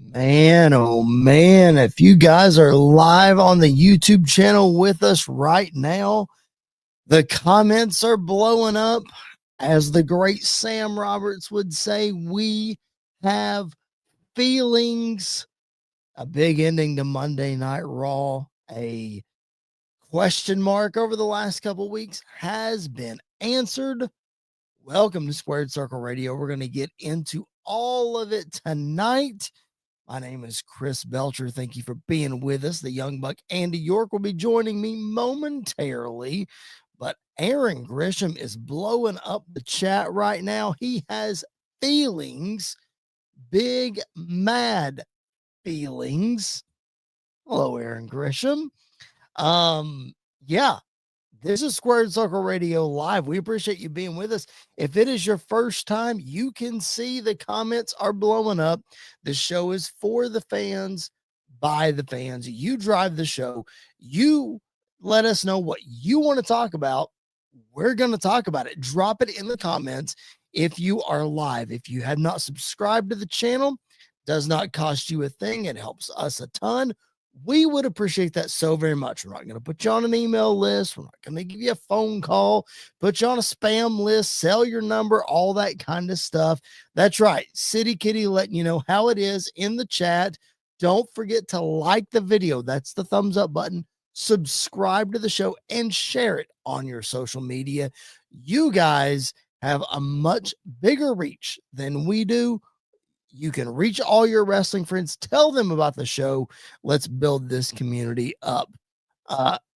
Man, oh man, if you guys are live on the YouTube channel with us right now, the comments are blowing up. As the great Sam Roberts would say, we have feelings. A big ending to Monday Night Raw. A question mark over the last couple weeks has been answered. Welcome to Squared Circle Radio. We're going to get into all of it tonight. My name is Chris Belcher. Thank you for being with us. The young buck Andy York will be joining me momentarily, but Aaron Grisham is blowing up the chat right now. He has feelings, big, mad feelings. Hello, Aaron Grisham. Yeah, this is Squared Circle Radio Live. We appreciate you being with us. If it is your first time, you can see the comments are blowing up. The show is for the fans, by the fans. You drive the show. You let us know what you want to talk about. We're going to talk about it. Drop it in the comments if you are live. If you have not subscribed to the channel, does not cost you a thing. It helps us a ton. We would appreciate that so very much. We're not going to put you on an email list. We're not going to give you a phone call, put you on a spam list, sell your number, all that kind of stuff. That's right. City Kitty letting you know how it is in the chat. Don't forget to like the video. That's the thumbs up button. Subscribe to the show and share it on your social media. You guys have a much bigger reach than we do. You can reach all your wrestling friends, tell them about the show. Let's build this community up.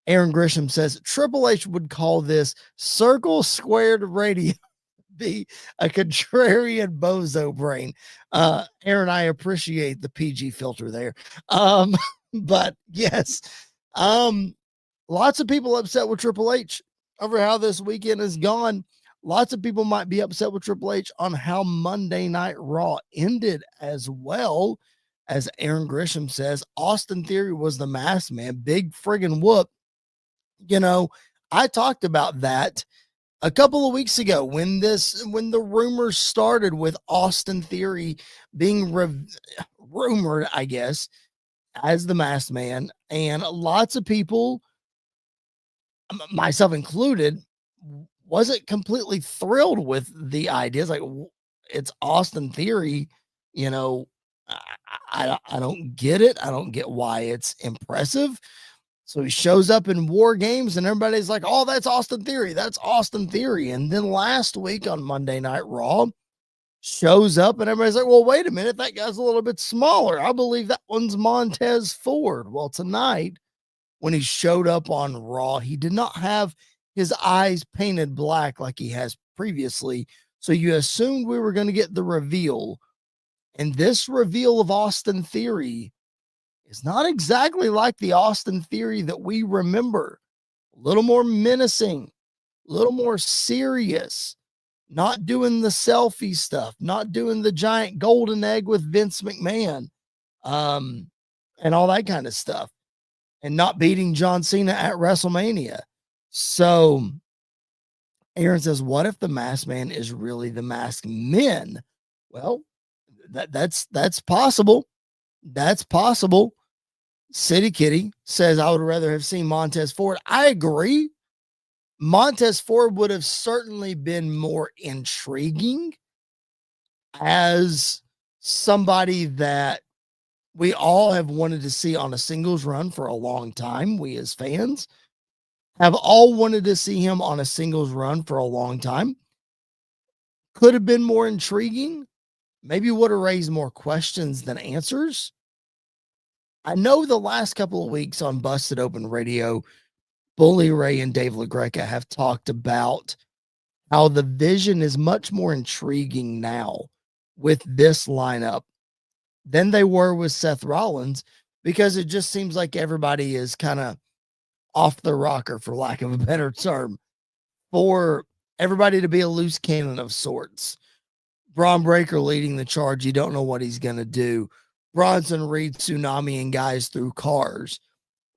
Aaron Grisham says Triple H would call this circle squared radio. Be a contrarian bozo brain. Aaron, I appreciate the PG filter there. But yes, lots of people upset with Triple H over how this weekend has gone. Lots of people might be upset with Triple H on how Monday Night Raw ended as well. As Aaron Grisham says, Austin Theory was the masked man. Big friggin' whoop. You know, I talked about that a couple of weeks ago when the rumors started with Austin Theory being rumored, I guess, as the masked man. And lots of people, myself included, wasn't completely thrilled with the ideas. Like, it's Austin Theory, you know. I don't get it. I don't get why it's impressive. So he shows up in War Games and everybody's like, oh, that's Austin Theory. That's Austin Theory. And then last week on Monday Night Raw, shows up and everybody's like, well, wait a minute. That guy's a little bit smaller. I believe that one's Montez Ford. Well, tonight, when he showed up on Raw, he did not have his eyes painted black like he has previously. So you assumed we were going to get the reveal. And this reveal of Austin Theory is not exactly like the Austin Theory that we remember. A little more menacing, a little more serious, not doing the selfie stuff, not doing the giant golden egg with Vince McMahon, and all that kind of stuff, and not beating John Cena at WrestleMania. So Aaron says, what if the masked man is really the masked men? Well, that's possible. That's possible. City Kitty says, I would rather have seen Montez Ford. I agree. Montez Ford would have certainly been more intriguing as somebody that we all have wanted to see on a singles run for a long time. We as fans have all wanted to see him on a singles run for a long time. Could have been more intriguing. Maybe would have raised more questions than answers. I know the last couple of weeks on Busted Open Radio, Bully Ray and Dave LaGreca have talked about how the vision is much more intriguing now with this lineup than they were with Seth Rollins, because it just seems like everybody is kind of off the rocker, for lack of a better term, for everybody to be a loose cannon of sorts. Braun Breaker leading the charge. You don't know what he's going to do. Bronson Reed tsunamiing guys through cars.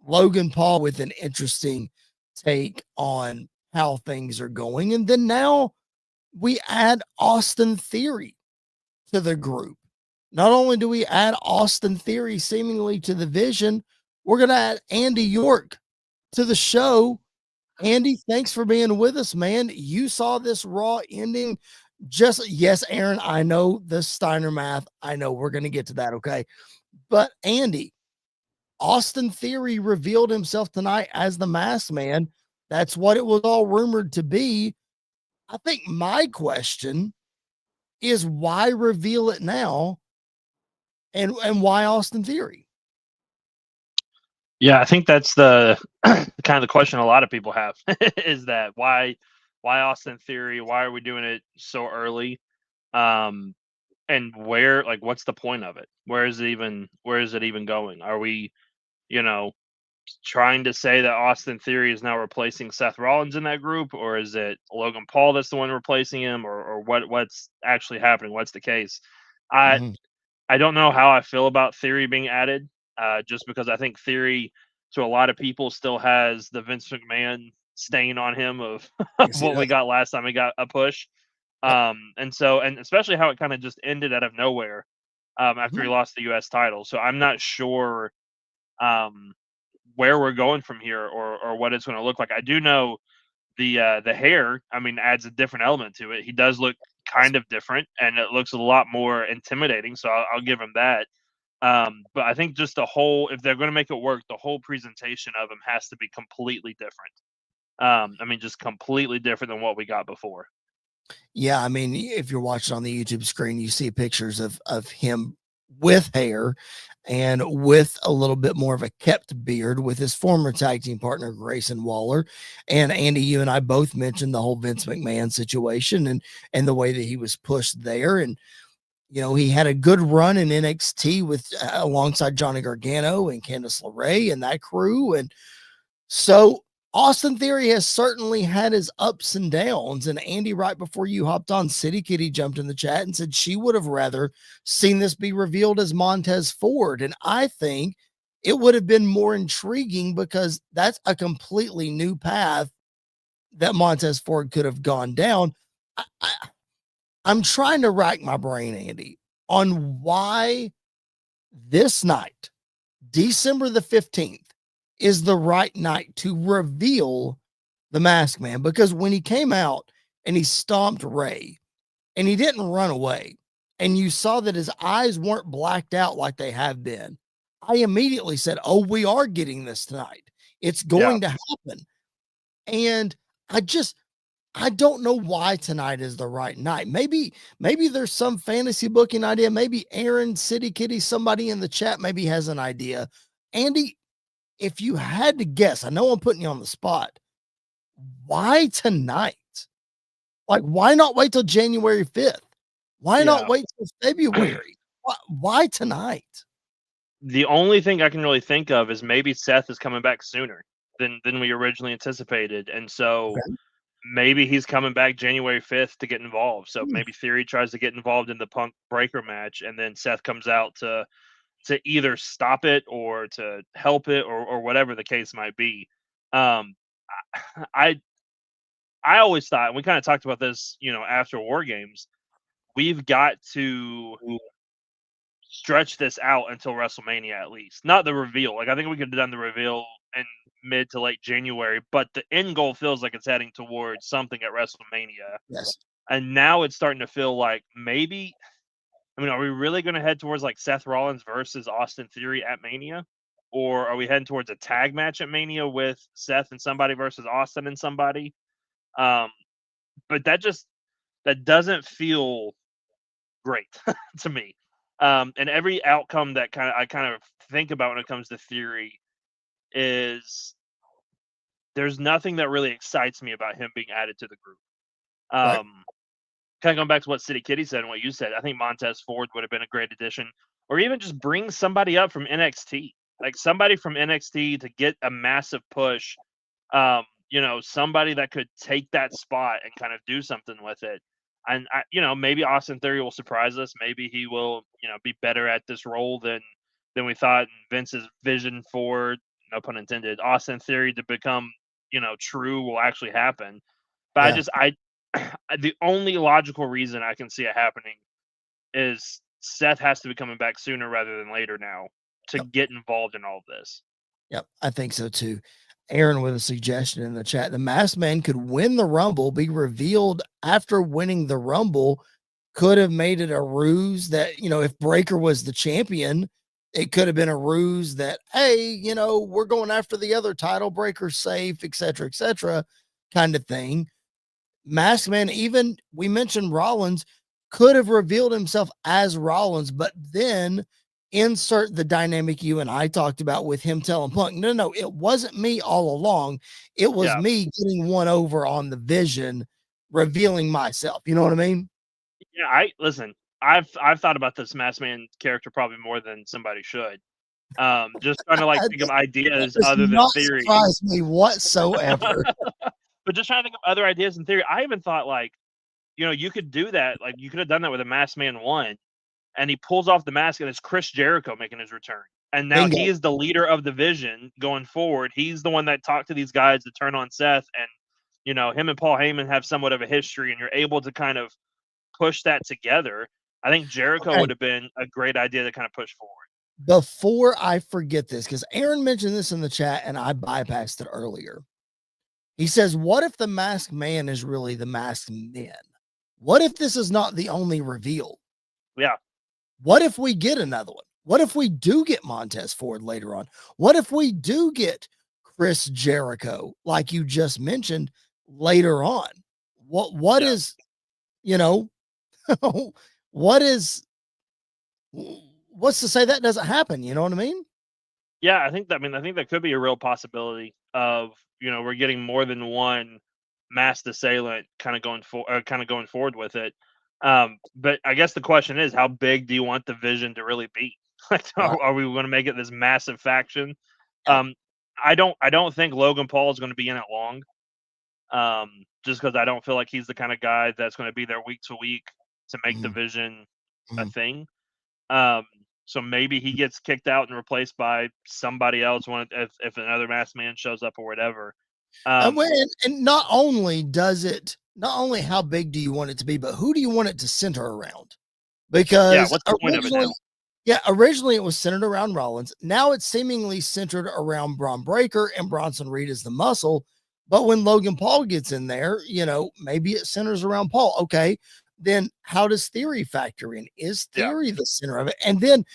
Logan Paul with an interesting take on how things are going. And then now we add Austin Theory to the group. not only do we add Austin Theory seemingly to the vision, we're going to add Andy York to the show. Andy, thanks for being with us, man. You saw this Raw ending. Just yes, Aaron, I know the Steiner math. I know we're going to get to that. Okay. But Andy, Austin Theory revealed himself tonight as the Masked Man. That's what it was all rumored to be. I think my question is why reveal it now, and why Austin Theory? Yeah, I think that's the kind of the question a lot of people have is that why Austin Theory? Why are we doing it so early? Um, and where, like, what's the point of it? Where is it even going? Are we, you know, trying to say that Austin Theory is now replacing Seth Rollins in that group, or is it Logan Paul that's the one replacing him, or what's actually happening? What's the case? I Mhm. I don't know how I feel about Theory being added, just because I think Theory, to a lot of people, still has the Vince McMahon stain on him of Yes, he what we does. got last time he got a push. Yep. And especially how it kind of just ended out of nowhere after he Mhm. lost the U.S. title. So I'm not sure um, where we're going from here, or what it's going to look like. I do know the hair, I mean, adds a different element to it. He does look kind of different, and it looks a lot more intimidating. So I'll give him that. But I think just the whole, if they're going to make it work, the whole presentation of him has to be completely different. I mean, just completely different than what we got before. Yeah, I mean, if you're watching on the YouTube screen, you see pictures of him with hair and with a little bit more of a kept beard with his former tag team partner Grayson Waller. And Andy, you and I both mentioned the whole Vince McMahon situation and the way that he was pushed there. And he had a good run in NXT with alongside Johnny Gargano and Candice LeRae and that crew. And so Austin Theory has certainly had his ups and downs. And Andy, right before you hopped on, City Kitty jumped in the chat and said she would have rather seen this be revealed as Montez Ford. And I think it would have been more intriguing because that's a completely new path that Montez Ford could have gone down. I'm trying to rack my brain, Andy, on why this night, December the 15th, is the right night to reveal the Masked Man. Because when he came out and he stomped Ray and he didn't run away, and you saw that his eyes weren't blacked out like they have been, I immediately said, oh, we are getting this tonight. It's Yeah. going to happen. And I just, I don't know why tonight is the right night. Maybe there's some fantasy booking idea. Maybe Aaron, City Kitty, somebody in the chat maybe has an idea. Andy, if you had to guess, I know I'm putting you on the spot. Why tonight? Like, why not wait till January 5th? Why not Yeah. wait till February? Why tonight? The only thing I can really think of is maybe Seth is coming back sooner than we originally anticipated, and so Okay. maybe he's coming back January 5th to get involved. So Hmm. maybe Theory tries to get involved in the Punk Breaker match, and then Seth comes out to either stop it or to help it, or whatever the case might be. Um, I I always thought, and we kind of talked about this, after War Games, we've got to stretch this out until WrestleMania at least. Not the reveal. Like, I think we could have done the reveal in mid to late January, but the end goal feels like it's heading towards something at WrestleMania. Yes. And now it's starting to feel like maybe, I mean, are we really going to head towards like Seth Rollins versus Austin Theory at Mania? Or are we heading towards a tag match at Mania with Seth and somebody versus Austin and somebody? Um, but that doesn't feel great to me. And every outcome that I kind of think about when it comes to Theory is there's nothing that really excites me about him being added to the group. Right. Kind of going back to what City Kitty said and what you said, I think Montez Ford would have been a great addition, or even just bring somebody up from NXT, like somebody from NXT to get a massive push. Somebody that could take that spot and kind of do something with it. And maybe Austin Theory will surprise us. Maybe he will, be better at this role than we thought. And Vince's vision for, no pun intended, Austin Theory to become, true will actually happen. But Yeah. the only logical reason I can see it happening is Seth has to be coming back sooner rather than later now to Yep. get involved in all of this. Yep, I think so too. Aaron with a suggestion in the chat. The Masked Man could win the Rumble, be revealed after winning the Rumble, could have made it a ruse that, if Breaker was the champion, it could have been a ruse that, hey, we're going after the other title, Breaker's safe, et cetera, kind of thing. Masked Man, even we mentioned Rollins, could have revealed himself as Rollins, but then insert the dynamic you and I talked about with him telling Punk, no, it wasn't me all along. It was Yeah. me getting one over on the Vision, revealing myself. You know what I mean? Yeah, listen. I've thought about this Masked Man character probably more than somebody should. Just trying to like think of That ideas does other than not theory. surprise me whatsoever. But just trying to think of other ideas in theory. I even thought like, you could do that. Like you could have done that with a Masked Man 1, and he pulls off the mask and it's Chris Jericho making his return. And now Bingo. he is the leader of the Vision going forward. He's the one that talked to these guys to turn on Seth, and him and Paul Heyman have somewhat of a history, and you're able to kind of push that together. I think Jericho Okay. would have been a great idea to kind of push forward. Before I forget this, because Aaron mentioned this in the chat and I bypassed it earlier. He says, what if the Masked Man is really the Masked Men? What if this is not the only reveal? Yeah. What if we get another one? What if we do get Montez Ford later on? What if we do get Chris Jericho, like you just mentioned, later on? What Yeah. is, you know, what is, what's to say that doesn't happen? You know what I mean? Yeah, I think that could be a real possibility of, we're getting more than one masked assailant kind of going forward with it. But I guess the question is, how big do you want the Vision to really be? Like, Right. are we going to make it this massive faction? Yeah. Um, I don't think Logan Paul is going to be in it long. Just because I don't feel like he's the kind of guy that's going to be there week to week to make the Mhm. Vision a Mhm. thing. Um, so maybe he gets kicked out and replaced by somebody else if another masked man shows up or whatever. And, Um, and not only does it, not only how big do you want it to be, but who do you want it to center around? yeah, Because what's the point of it now? originally it was centered around Rollins. Now it's seemingly centered around Braun Breaker and Bronson Reed as the muscle. But when Logan Paul gets in there, maybe it centers around Paul. Okay. Then how does Theory factor in? Is Yeah, Theory the center of it? And then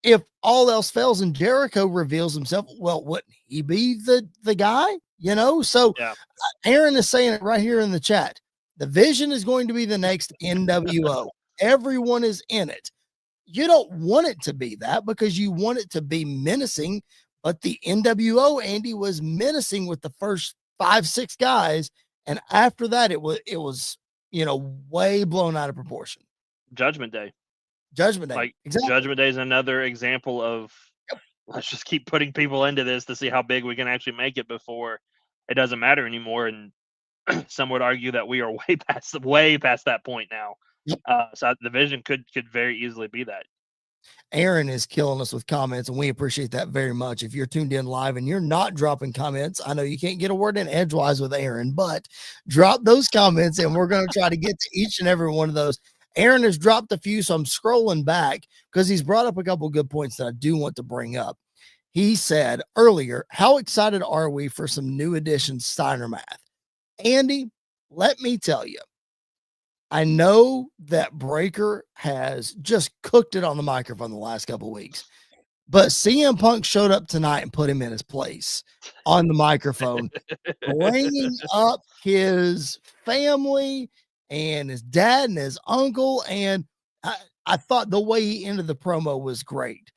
if all else fails and Jericho reveals himself, well, wouldn't he be the guy? So yeah, Aaron is saying it right here in the chat. The Vision is going to be the next NWO. Everyone is in it. You don't want it to be that because you want it to be menacing. But the NWO, Andy, was menacing with the first 5, 6 guys. And after that, it was, way blown out of proportion. Judgment Day. Judgment Day. Like Exactly. Judgment Day is another example of let's just keep putting people into this to see how big we can actually make it before it doesn't matter anymore. And some would argue that we are way past that point now. Yep. So the Vision could very easily be that. Aaron is killing us with comments, and we appreciate that very much. If you're tuned in live and you're not dropping comments, I know you can't get a word in edgewise with Aaron, but drop those comments, and we're going to try to get to each and every one of those. Aaron has dropped a few, so I'm scrolling back because he's brought up a couple good points that I do want to bring up. He said earlier, how excited are we for some new additions, Steiner Math? Andy, let me tell you, I know that Breaker has just cooked it on the microphone the last couple of weeks, but CM Punk showed up tonight and put him in his place on the microphone, bringing up his family and his dad and his uncle. And I thought the way he ended the promo was great.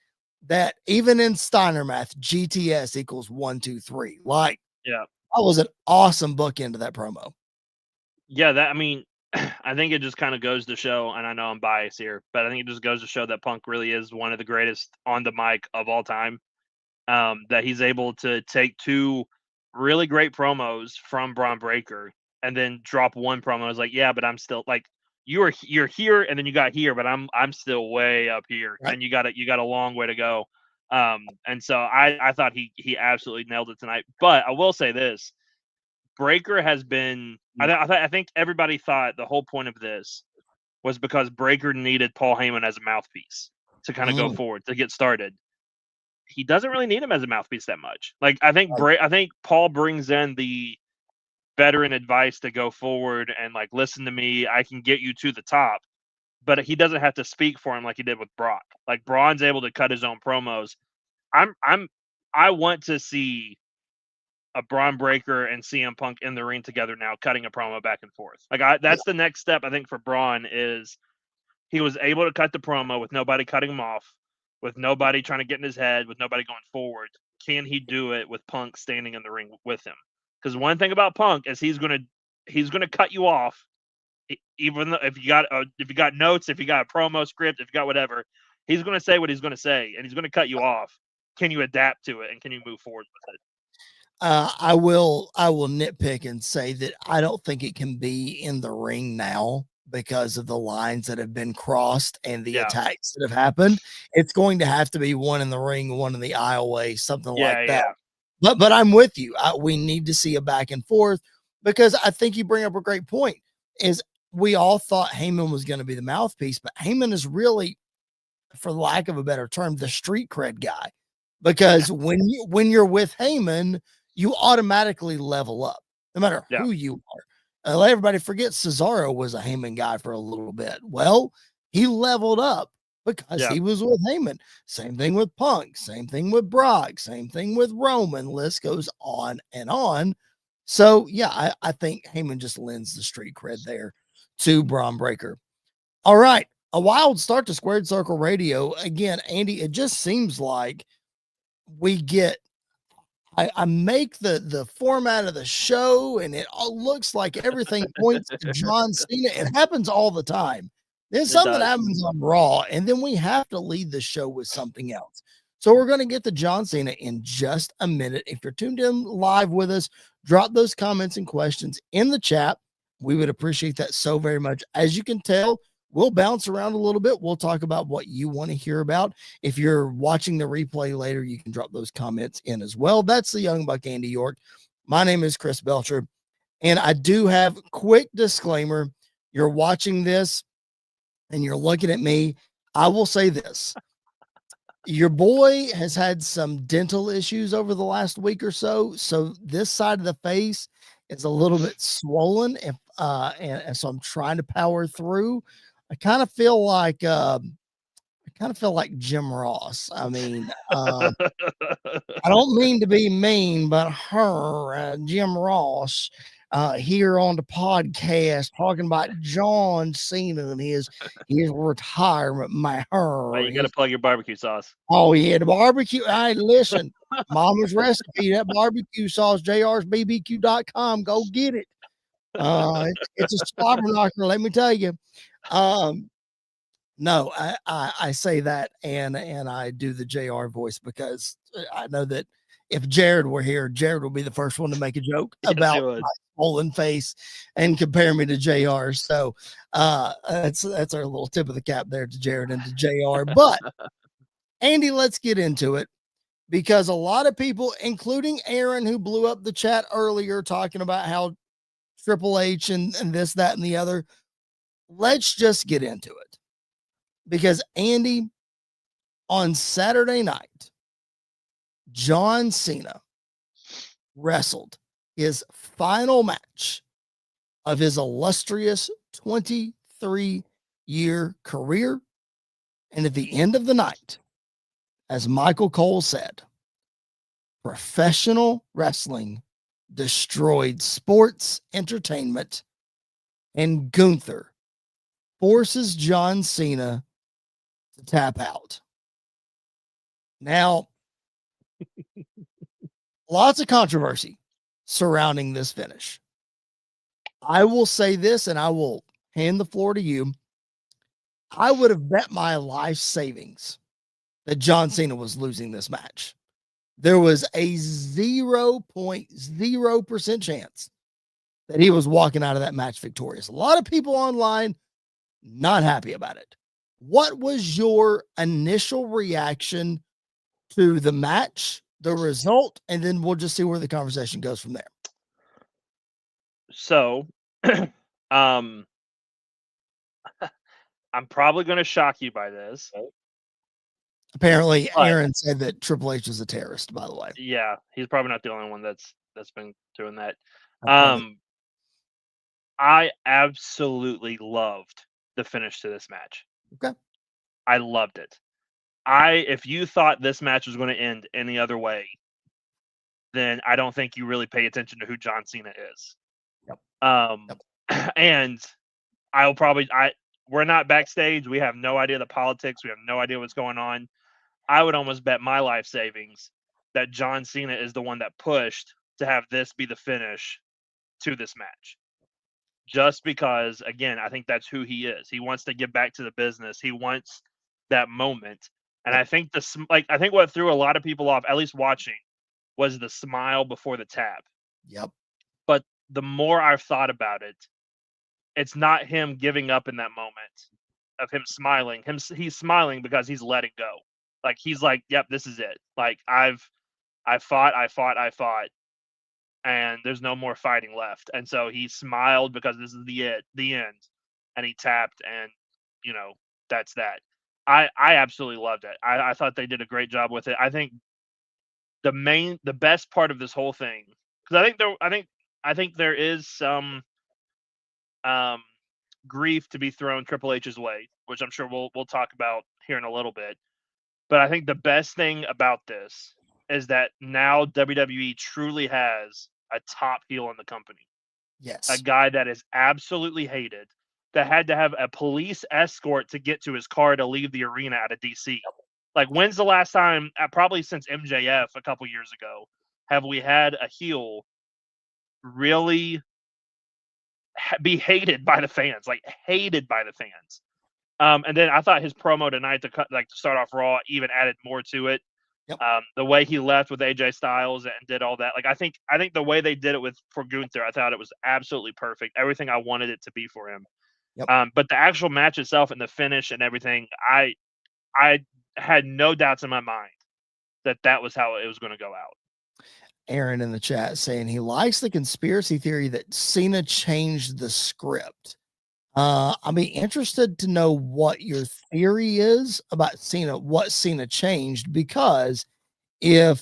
That even in Steiner math, GTS equals 1, 2, 3. Like, Yeah. that was an awesome bookend to that promo. Yeah, I think it just kind of goes to show, and I know I'm biased here, but I think it just goes to show that Punk really is one of the greatest on the mic of all time. That he's able to take two really great promos from Braun Breaker and then drop one promo. It's like, yeah, but I'm still like you're here, and then you got here, but I'm still way up here, Right? and you got a long way to go. And so I thought he absolutely nailed it tonight. But I will say this: Breaker has been. I think everybody thought the whole point of this was because Breakker needed Paul Heyman as a mouthpiece to kind of go Mm, forward to get started. He doesn't really need him as a mouthpiece that much. Like I think right. I think Paul brings in the veteran advice to go forward and like listen to me. I can get you to the top, but he doesn't have to speak for him like he did with Brock. Like Braun's able to cut his own promos. I'm I want to see a Braun Breaker and CM Punk in the ring together now, cutting a promo back and forth. Like Yeah. that's the next step I think for Braun is he was able to cut the promo with nobody cutting him off, with nobody trying to get in his head, with nobody going forward. Can he do it with Punk standing in the ring with him? Because one thing about Punk is he's gonna cut you off, even though if you got notes, if you got a promo script, if you got whatever, he's gonna say what he's gonna say, and he's gonna cut you off. Can you adapt to it, and can you move forward with it? I will nitpick and say that I don't think it can be in the ring now because of the lines that have been crossed and the Yeah, attacks that have happened. It's going to have to be one in the ring, one in the aisleway, something like yeah, that. yeah, But I'm with you. We need to see a back and forth because I think you bring up a great point. Is we all thought Heyman was going to be the mouthpiece, but Heyman is really, for lack of a better term, the street cred guy. yeah, Because when you're with Heyman, you automatically level up, no matter yeah, who you are. Let everybody forget Cesaro was a Heyman guy for a little bit. Well, he leveled up because yeah. he was with Heyman. Same thing with Punk, same thing with Brock, same thing with Roman. List goes on and on. So yeah, I think Heyman just lends the street cred there to Braun Breaker. All right. A wild start to Squared Circle Radio. Again, Andy, it just seems like we get I make the format of the show and it all looks like everything points to John Cena. It happens all the time. Then It something does. happens on Raw, and then we have to lead the show with something else. So we're going to get to John Cena in just a minute. If you're tuned in live with us, drop those comments and questions in the chat. We would appreciate that so very much. As you can tell, we'll bounce around a little bit. We'll talk about what you want to hear about. If you're watching the replay later, you can drop those comments in as well. That's the Young Buck Andy York. My name is Chris Belcher, and I do have quick disclaimer. You're watching this and you're looking at me. I will say this. Your boy has had some dental issues over the last week or so. So this side of the face is a little bit swollen. And so I'm trying to power through. I kind of feel like Jim Ross. I mean, I don't mean to be mean, but Jim Ross, here on the podcast talking about John Cena and his retirement. Well, you got to plug your barbecue sauce. Oh yeah, the barbecue. Hey, listen, Mama's recipe, that barbecue sauce, jrsbbq.com. Go get it. It's a slobber knocker, let me tell you. Um, no, I say that and I do the JR voice because I know that if Jared were here, Jared would be the first one to make a joke Yes, it about would. my swollen face and compare me to JR. So that's our little tip of the cap there to Jared and to JR. But Andy, let's get into it because a lot of people, including Aaron, who blew up the chat earlier, talking about how Triple H and this, that, and the other. Let's just get into it because Andy, on Saturday night, John Cena wrestled his final match of his illustrious 23-year career. And at the end of the night, as Michael Cole said, professional wrestling destroyed sports entertainment, and Gunther forces John Cena to tap out. Now, lots of controversy surrounding this finish. I will say this and I will hand the floor to you. I would have bet my life savings that John Cena was losing this match. There was a 0.0% chance that he was walking out of that match victorious. A lot of people online not happy about it. What was your initial reaction to the match, the result, and then we'll just see where the conversation goes from there. So, um, I'm probably going to shock you by this. Apparently, But Aaron said that Triple H is a terrorist, by the way. yeah, he's probably not the only one that's been doing that. I've heard it. I absolutely loved the finish to this match. Okay. I loved it. If you thought this match was going to end any other way, then I don't think you really pay attention to who John Cena is. Yep. Um, Yep. and we're not backstage. We have no idea the politics. We have no idea what's going on. I would almost bet my life savings that John Cena is the one that pushed to have this be the finish to this match. Just because, again, I think that's who he is. He wants to give back to the business. He wants that moment. And Yep. I think I think what threw a lot of people off, at least watching, was the smile before the tap. Yep. But the more I've thought about it, it's not him giving up in that moment of him smiling. He's smiling because he's letting go. Like he's like, "Yep, this is it. Like I fought, and there's no more fighting left." And so he smiled because this is the end. And he tapped, and you know, that's that. I absolutely loved it. I thought they did a great job with it. I think the best part of this whole thing, because I think there is some um, grief to be thrown Triple H's way, which I'm sure we'll talk about here in a little bit. But I think the best thing about this is that now WWE truly has a top heel in the company, a Yes. guy that is absolutely hated, that had to have a police escort to get to his car to leave the arena out of DC. Like, when's the last time, probably since MJF a couple years ago, have we had a heel really be hated by the fans, like hated by the fans? And then I thought his promo tonight to start off Raw even added more to it. Yep. The way he left with AJ Styles and did all that, like I think the way they did it for Gunther, I thought it was absolutely perfect. Everything I wanted it to be for him. Yep. But the actual match itself and the finish and everything, I had no doubts in my mind that was how it was going to go out. Aaron in the chat saying he likes the conspiracy theory that Cena changed the script. I'll be interested to know what your theory is about Cena, what Cena changed, because if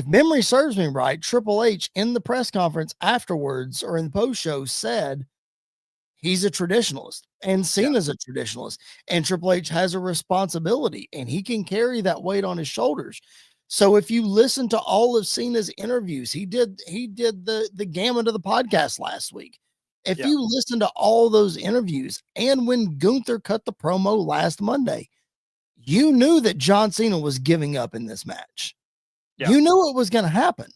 memory serves me right, Triple H in the press conference afterwards or in the post show said he's a traditionalist and Cena's a traditionalist, and Triple H has a responsibility and he can carry that weight on his shoulders. So if you listen to all of Cena's interviews, he did the gamut of the podcast last week. If you listen to all those interviews, and when Gunther cut the promo last Monday, you knew that John Cena was giving up in this match. Yeah. You knew it was going to happen.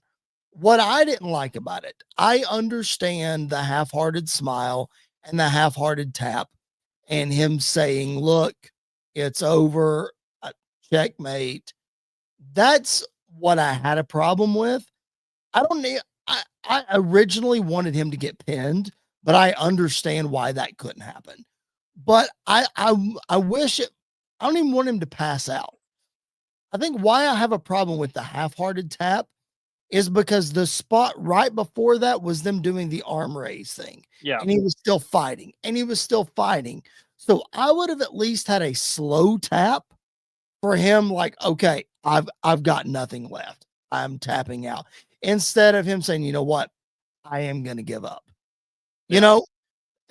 What I didn't like about it, I understand the half-hearted smile and the half-hearted tap and him saying, "Look, it's over, checkmate." That's what I had a problem with. I don't need I originally wanted him to get pinned, but I understand why that couldn't happen. But I wish it I don't even want him to pass out. I think why I have a problem with the half-hearted tap is because the spot right before that was them doing the arm raise thing. Yeah. And he was still fighting, and he was still fighting. So I would have at least had a slow tap for him, like, okay, I've got nothing left. I'm tapping out. Instead of him saying, you know what, I am gonna give up. You know,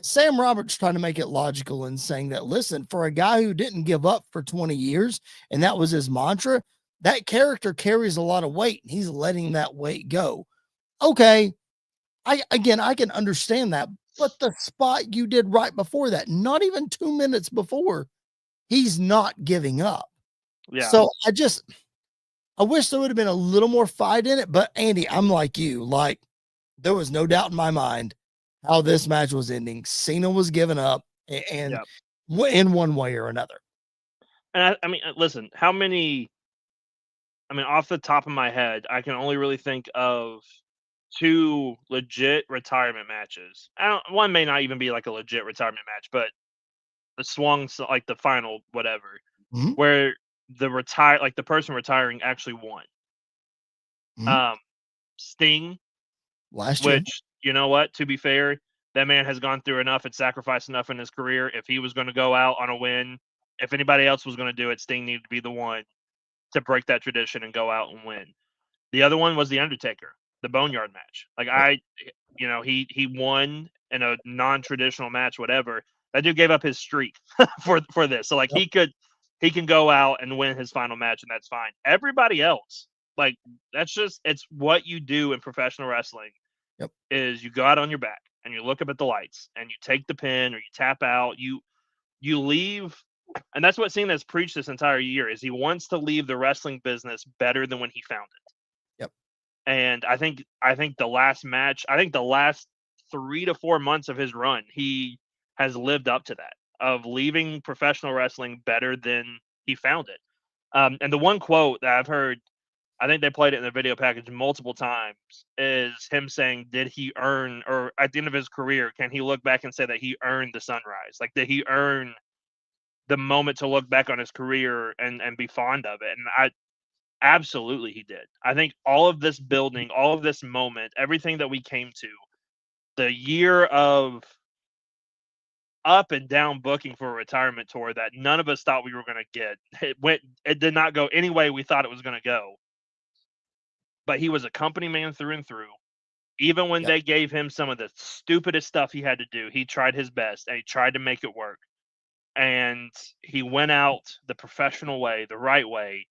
Sam Roberts trying to make it logical and saying that, listen, for a guy who didn't give up for 20 years, and that was his mantra, that character carries a lot of weight, and he's letting that weight go. Okay, I can understand that, but the spot you did right before that, not even 2 minutes before, he's not giving up. Yeah. So I wish there would have been a little more fight in it, but Andy, I'm like you, like there was no doubt in my mind how this match was ending. Cena was giving up and in one way or another. And I mean, listen, how many? I mean, off the top of my head, I can only really think of 2 legit retirement matches. One may not even be like a legit retirement match, but the like the final whatever, where the person retiring actually won. Sting Last year. Which, you know what, to be fair, That man has gone through enough and sacrificed enough in his career. If he was going to go out on a win, if anybody else was going to do it, Sting needed to be the one to break that tradition and go out and win. The other one was the Undertaker, the Boneyard match. Like he won in a non-traditional match, whatever. That dude gave up his streak for this. So like Yep. he can go out and win his final match, and that's fine. Everybody else, like it's what you do in professional wrestling. Yep. Is you go out on your back and you look up at the lights and you take the pin or you tap out. You leave, and that's what Cena has preached this entire year. Is he wants to leave the wrestling business better than when he found it. Yep. And I think the last match, I think the last 3 to 4 months of his run, he has lived up to that, of leaving professional wrestling better than he found it. And the one quote that I've heard, I think they played it in the video package multiple times, is him saying, did he earn, or at the end of his career, can he look back and say that he earned the sunrise? Like, did he earn the moment to look back on his career and be fond of it? And absolutely he did. I think all of this building, all of this moment, everything that we came to, the year of up and down booking for a retirement tour that none of us thought we were going to get. It did not go any way we thought it was going to go. But he was a company man through and through. Even when they gave him some of the stupidest stuff he had to do, he tried his best and he tried to make it work. And he went out the professional way, the right way.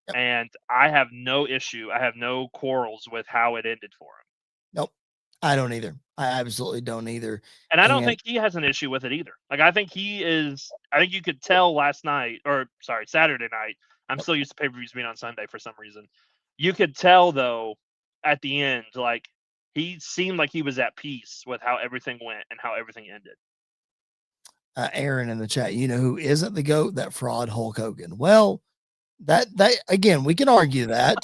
Yep. And I have no issue. I have no quarrels with how it ended for him. Nope. I don't either. I absolutely don't either. And I don't think he has an issue with it either. Like, I think you could tell Saturday night. I'm still used to pay-per-views being on Sunday for some reason. You could tell, though, at the end, like, he seemed like he was at peace with how everything went and how everything ended. Aaron in the chat, you know who isn't the GOAT? That fraud Hulk Hogan. Well, that again, we can argue that.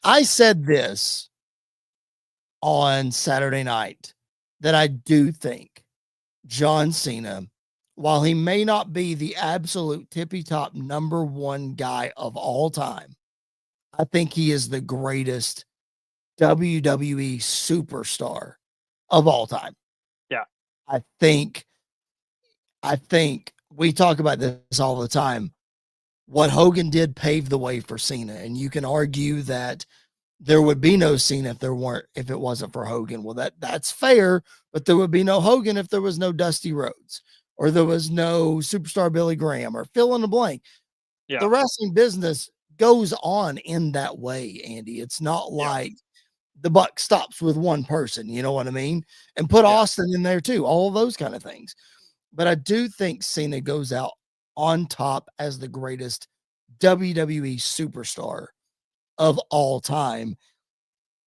I said this on Saturday night that I do think John Cena, while he may not be the absolute tippy top number one guy of all time, I think he is the greatest WWE superstar of all time. Yeah. I think we talk about this all the time. What Hogan did paved the way for Cena, and you can argue that there would be no Cena if it wasn't for Hogan. Well, that's fair, but there would be no Hogan if there was no Dusty Rhodes, or there was no Superstar Billy Graham, or fill in the blank. Yeah. The wrestling business goes on in that way, Andy. It's not like the buck stops with one person, you know what I mean? And put Austin in there too, all of those kind of things. But I do think Cena goes out on top as the greatest WWE superstar of all time.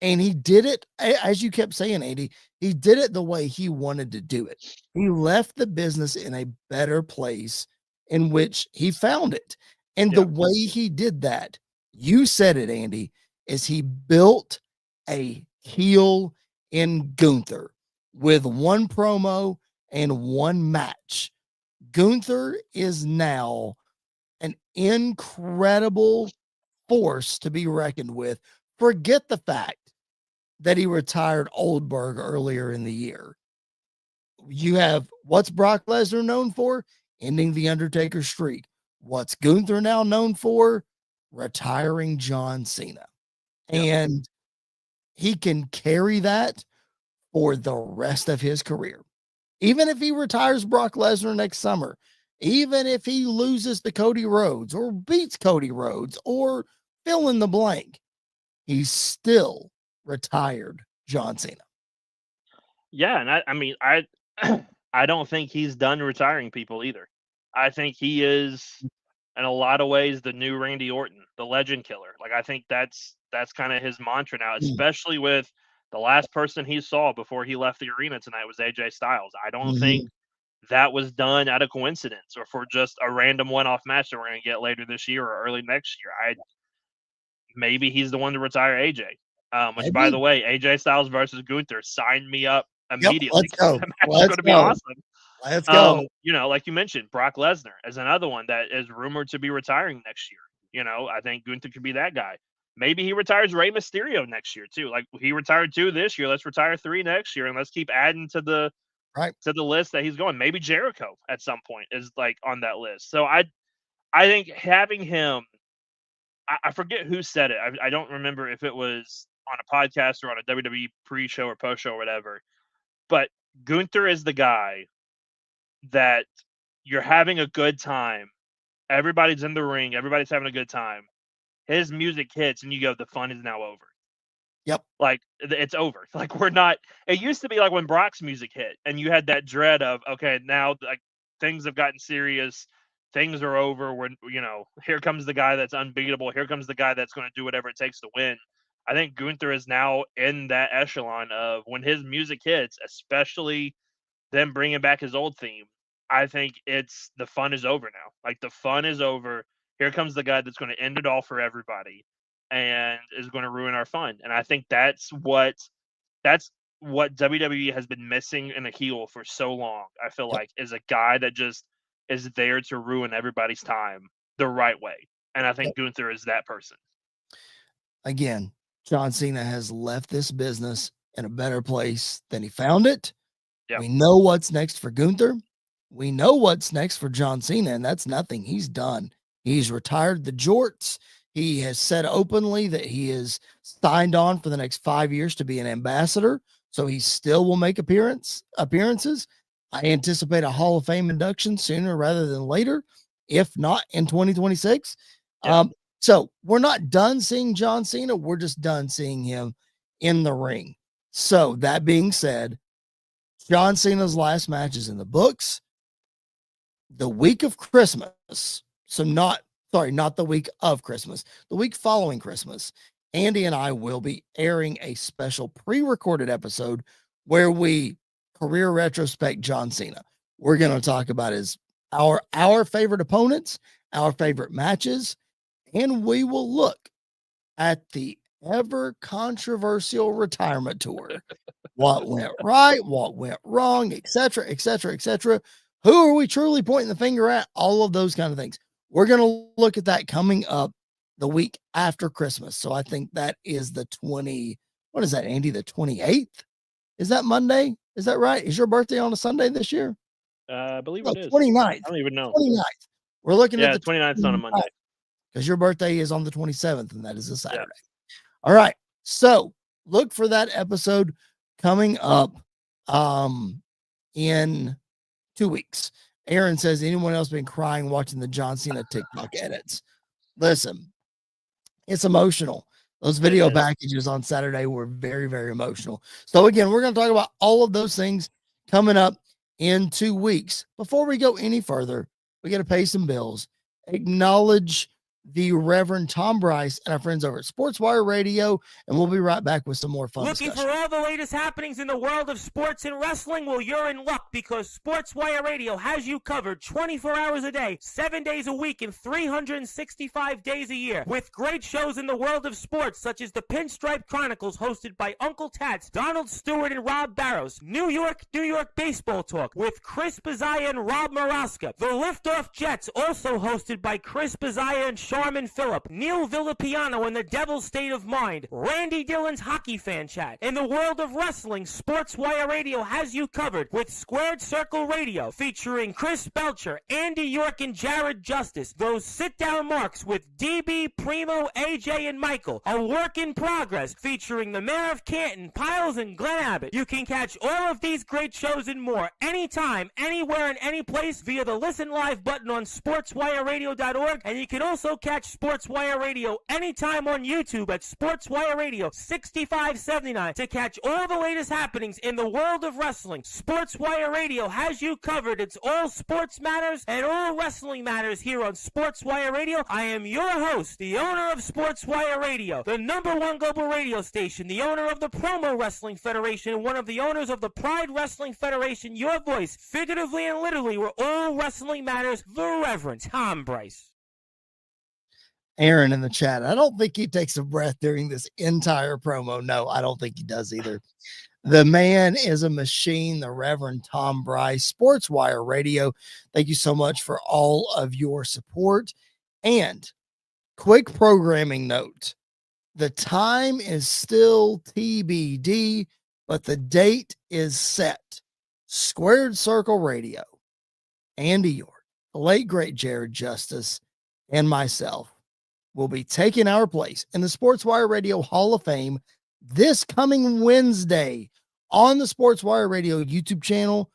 And he did it, as you kept saying, Andy, he did it the way he wanted to do it. He left the business in a better place in which he found it. And the way he did that, you said it, Andy, is he built a heel in Gunther with one promo and one match. Gunther is now an incredible force to be reckoned with. Forget the fact that he retired Oldberg earlier in the year. You have, what's Brock Lesnar known for? Ending the Undertaker streak. What's Gunther now known for? Retiring John Cena. And he can carry that for the rest of his career. Even if he retires Brock Lesnar next summer, even if he loses to Cody Rhodes or beats Cody Rhodes or fill in the blank, he's still retired John Cena. Yeah, and I mean, I don't think he's done retiring people either. I think he is, in a lot of ways, the new Randy Orton, the legend killer. Like, I think that's kind of his mantra now, especially with the last person he saw before he left the arena tonight was AJ Styles. I don't think that was done out of coincidence or for just a random one-off match that we're going to get later this year or early next year. Maybe he's the one to retire AJ. Which, by the way, AJ Styles versus Gunther, sign me up immediately. Let's go. That match is going to be awesome. Let's go. You know, like you mentioned, Brock Lesnar is another one that is rumored to be retiring next year. You know, I think Gunther could be that guy. maybe he retires Rey Mysterio next year too. Like he retired 2 this year, let's retire 3 next year, and let's keep adding Right. to the list that he's going. Maybe Jericho at some point is like on that list. So I think having him, I forget who said it. I don't remember if it was on a podcast or on a WWE pre-show or post-show or whatever. But Gunther is the guy that you're having a good time. Everybody's in the ring. Everybody's having a good time. His music hits, and you go, "The fun is now over." Yep. Like it's over. Like we're not. It used to be like when Brock's music hit, and you had that dread of, okay, now like things have gotten serious. Things are over. When here comes the guy that's unbeatable. Here comes the guy that's going to do whatever it takes to win. I think Gunther is now in that echelon of when his music hits, especially them bringing back his old theme. I think it's the fun is over now. Like the fun is over. Here comes the guy that's going to end it all for everybody and is going to ruin our fun. And I think that's what WWE has been missing in a heel for so long. I feel Yep. like is a guy that just is there to ruin everybody's time the right way. And I Yep. think Gunther is that person. Again, John Cena has left this business in a better place than he found it. Yep. We know what's next for Gunther. We know what's next for John Cena, and that's nothing. He's done. He's retired the jorts. He has said openly that he is signed on for the next 5 years to be an ambassador. So he still will make appearances. I anticipate a Hall of Fame induction sooner rather than later, if not in 2026. Yep. So we're not done seeing John Cena. We're just done seeing him in the ring. So that being said, John Cena's last match is in the books. The week of Christmas. So not the week of Christmas, the week following Christmas. Andy and I will be airing a special pre-recorded episode where we career retrospect John Cena. We're going to talk about our favorite opponents, our favorite matches, and we will look at the ever controversial retirement tour. What went right, what went wrong, etc., etc., etc. Who are we truly pointing the finger at? All of those kind of things. We're going to look at that coming up the week after Christmas. So I think that is the 20. What is that, Andy? The 28th? Is that Monday? Is that right? Is your birthday on a Sunday this year? I believe No, it is. 29th. I don't even know. 29th. We're looking at the 29th on a Monday. Because your birthday is on the 27th, and that is a Saturday. All right. So look for that episode coming up in 2 weeks. Aaron says, anyone else been crying watching the John Cena TikTok edits? Listen, it's emotional. Those video packages on Saturday were very, very emotional. So again, we're going to talk about all of those things coming up in 2 weeks. Before we go any further, we got to pay some bills. Acknowledge the Reverend Tom Bryce and our friends over at Sports Wire Radio, and we'll be right back with some more fun Looking discussion. for all the latest happenings in the world of sports and wrestling? Well, you're in luck because Sports Wire Radio has you covered 24 hours a day, 7 days a week, and 365 days a year. With great shows in the world of sports, such as the Pinstripe Chronicles, hosted by Uncle Tats, Donald Stewart, and Rob Barrows. New York Baseball Talk with Chris Bazaya and Rob Maraska. The Liftoff Jets, also hosted by Chris Bazaya and Sharman Phillip. Neil Villapiano and the Devil's State of Mind. Randy Dillon's Hockey Fan Chat. In the world of wrestling, Sports Wire Radio has you covered with Squared Circle Radio, featuring Chris Belcher, Andy York, and Jared Justice. Those sit-down marks with DB, Primo, AJ, and Michael. A work in progress, featuring the Mayor of Canton, Piles, and Glenn Abbott. You can catch all of these great shows and more anytime, anywhere, and any place via the Listen Live button on sportswireradio.org, and you can also catch Sports Wire Radio anytime on YouTube at Sports Wire Radio 6579 to catch all the latest happenings in the world of wrestling. Sports Wire Radio has you covered. It's all sports matters and all wrestling matters here on Sports Wire Radio. I am your host, the owner of Sports Wire Radio, the #1 global radio station, the owner of the Promo Wrestling Federation, and one of the owners of the Pride Wrestling Federation. Your voice, figuratively and literally, where all wrestling matters, the Reverend Tom Bryce. Aaron in the chat, I don't think he takes a breath during this entire promo. No, I don't think he does either. The man is a machine, the Reverend Tom Bryce, Sports Wire Radio. Thank you so much for all of your support. And quick programming note, The time is still TBD, but the date is set. Squared Circle Radio, Andy York, the late great Jared Justice, and myself will be taking our place in the SportsWire Radio Hall of Fame this coming Wednesday on the SportsWire Radio YouTube channel.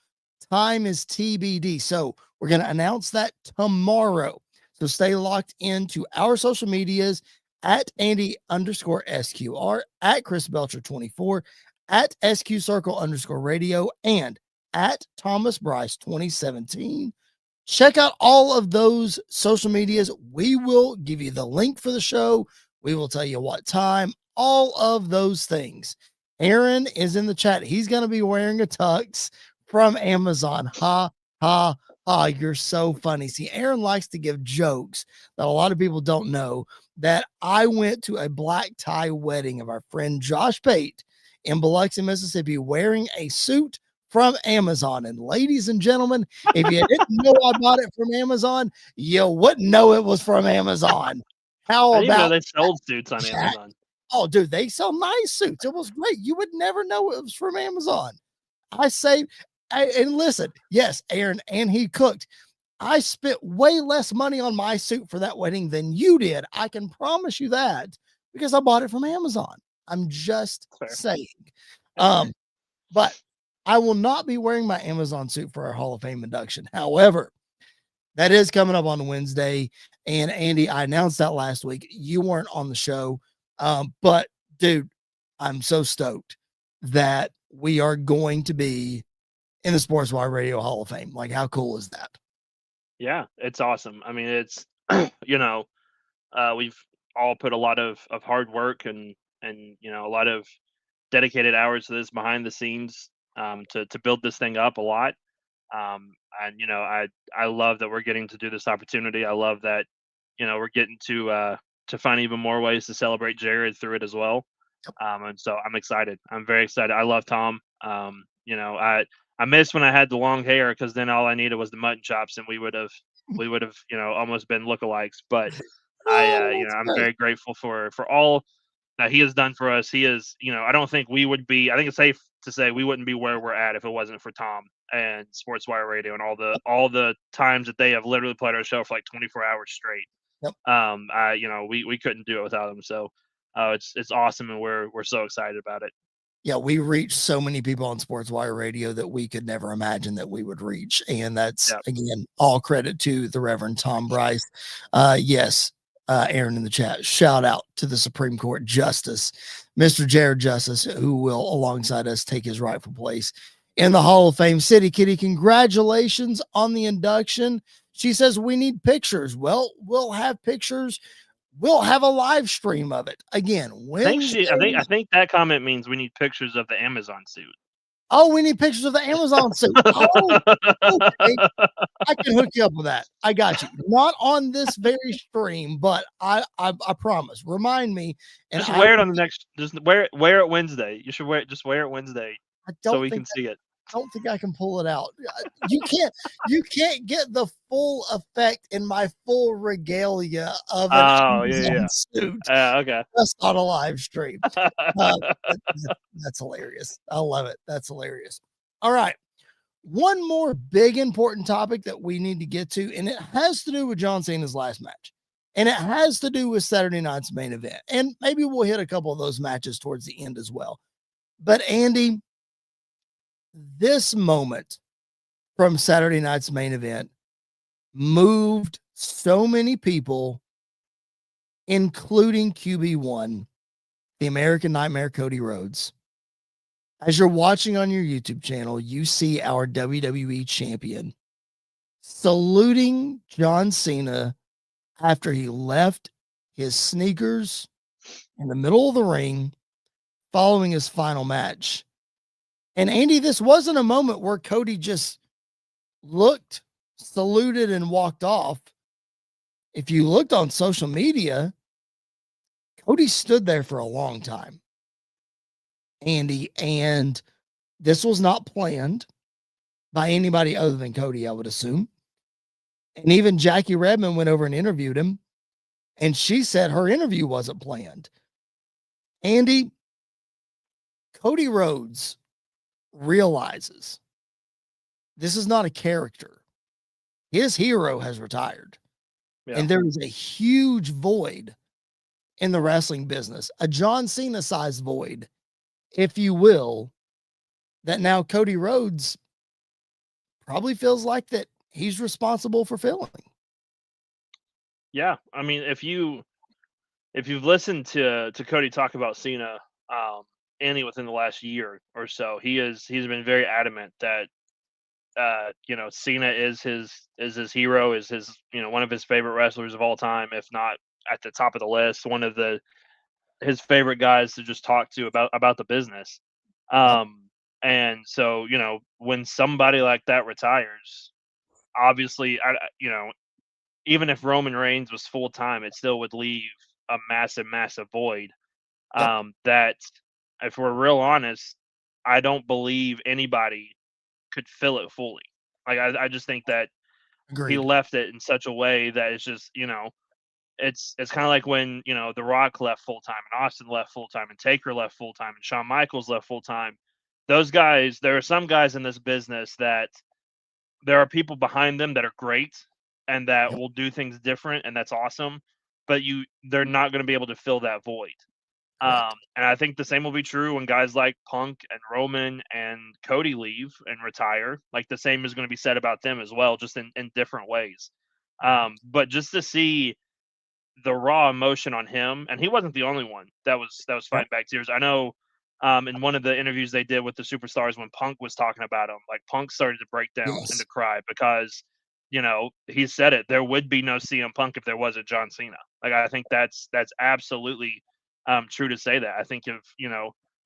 Time is TBD. So we're going to announce that tomorrow. So stay locked into our social medias at Andy_SQR, at Chris Belcher 24, at SQ Circle _radio, and at Thomas Bryce 2017. Check out all of those social medias. We will give you the link for the show. We will tell you what time, all of those things. Aaron is in the chat. He's going to be wearing a tux from Amazon. Ha, ha, ha. You're so funny. See, Aaron likes to give jokes that a lot of people don't know, that I went to a black tie wedding of our friend Josh Pate in Biloxi, Mississippi, wearing a suit from Amazon. And ladies and gentlemen, if you didn't know I bought it from Amazon, you wouldn't know it was from Amazon. How I didn't know about they sold suits on Amazon? Oh, dude, they sell nice suits. It was great. You would never know it was from Amazon. And listen, yes, Aaron, and he cooked. I spent way less money on my suit for that wedding than you did. I can promise you that, because I bought it from Amazon. I'm just saying. But I will not be wearing my Amazon suit for our Hall of Fame induction. However, that is coming up on Wednesday. And Andy, I announced that last week. You weren't on the show. But dude, I'm so stoked that we are going to be in the SportsWire Radio Hall of Fame. Like, how cool is that? Yeah, it's awesome. I mean, it's, we've all put a lot of hard work and, a lot of dedicated hours to this behind the scenes, to build this thing up a lot. And, I love that we're getting to do this opportunity. I love that, we're getting to find even more ways to celebrate Jared through it as well. And so I'm excited. I'm very excited. I love Tom. I missed when I had the long hair, because then all I needed was the mutton chops, and we would have, almost been lookalikes. But I'm very grateful for all that he has done for us. He is, I don't think we would be. I think it's safe to say we wouldn't be where we're at if it wasn't for Tom and SportsWire Radio and all the times that they have literally played our show for like 24 hours straight. Yep. We couldn't do it without him. So it's awesome, and we're so excited about it. Yeah, we reach so many people on SportsWire Radio that we could never imagine that we would reach. And that's, again, all credit to the Reverend Tom Bryce. Yes, Aaron in the chat, shout out to the Supreme Court Justice, Mr. Jared Justice, who will, alongside us, take his rightful place in the Hall of Fame. City Kitty, congratulations on the induction. She says we need pictures. Well, we'll have pictures. We'll have a live stream of it again. I think that comment means we need pictures of the Amazon suit. Oh, we need pictures of the Amazon suit. Oh, okay. I can hook you up with that. I got you. Not on this very stream, but I promise. Remind me. And just wear it on the next. Just wear it Wednesday. You should wear it. Just wear it Wednesday, so we can see it. I don't think I can pull it out. You can't get the full effect in my full regalia of an suit. Okay. That's not a live stream. That's hilarious. I love it. That's hilarious. All right. One more big important topic that we need to get to, and it has to do with John Cena's last match. And it has to do with Saturday night's main event. And maybe we'll hit a couple of those matches towards the end as well. But Andy, this moment from Saturday night's main event moved so many people, including QB1, the American Nightmare Cody Rhodes. As you're watching on your YouTube channel, you see our WWE champion saluting John Cena after he left his sneakers in the middle of the ring following his final match. And Andy, this wasn't a moment where Cody just looked, saluted, and walked off. If you looked on social media, Cody stood there for a long time, Andy, and this was not planned by anybody other than Cody, I would assume. And even Jackie Redmond went over and interviewed him, and she said her interview wasn't planned. Andy, Cody Rhodes realizes this is not a character. His hero has retired. Yeah. And there is a huge void in the wrestling business, a John Cena sized void, if you will, that now Cody Rhodes probably feels like that he's responsible for filling. Yeah, I mean, if you've listened to Cody talk about Cena, any within the last year or so, he's been very adamant that Cena is his hero, is his one of his favorite wrestlers of all time, if not at the top of the list, one of his favorite guys to just talk to about the business. Yep. And so when somebody like that retires, obviously, even if Roman Reigns was full time, it still would leave a massive, massive void. Yep. That, if we're real honest, I don't believe anybody could fill it fully. Like I just think that he Agreed. left it in such a way that it's just it's kind of like when The Rock left full time and Austin left full time and Taker left full time and Shawn Michaels left full time. Those guys, there are some guys in this business that there are people behind them that are great and that Yep. will do things different, and that's awesome. But they're not going to be able to fill that void. Correct. And I think the same will be true when guys like Punk and Roman and Cody leave and retire. Like the same is going to be said about them as well, just in different ways. But just to see the raw emotion on him, and he wasn't the only one that was Yep. fighting back tears. I know in one of the interviews they did with the superstars when Punk was talking about him, like Punk started to break down and Yes. to cry because he said it. There would be no CM Punk if there wasn't John Cena. Like I think that's absolutely true to say that. I think of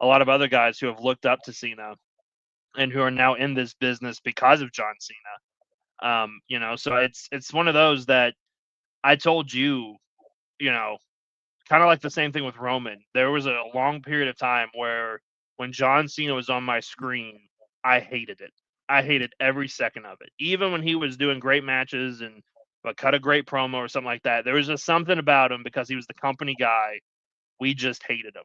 a lot of other guys who have looked up to Cena and who are now in this business because of John Cena. So it's one of those that I told you, kind of like the same thing with Roman. There was a long period of time where when John Cena was on my screen, I hated it. I hated every second of it. Even when he was doing great matches and but cut a great promo or something like that, there was just something about him because he was the company guy. We just hated him.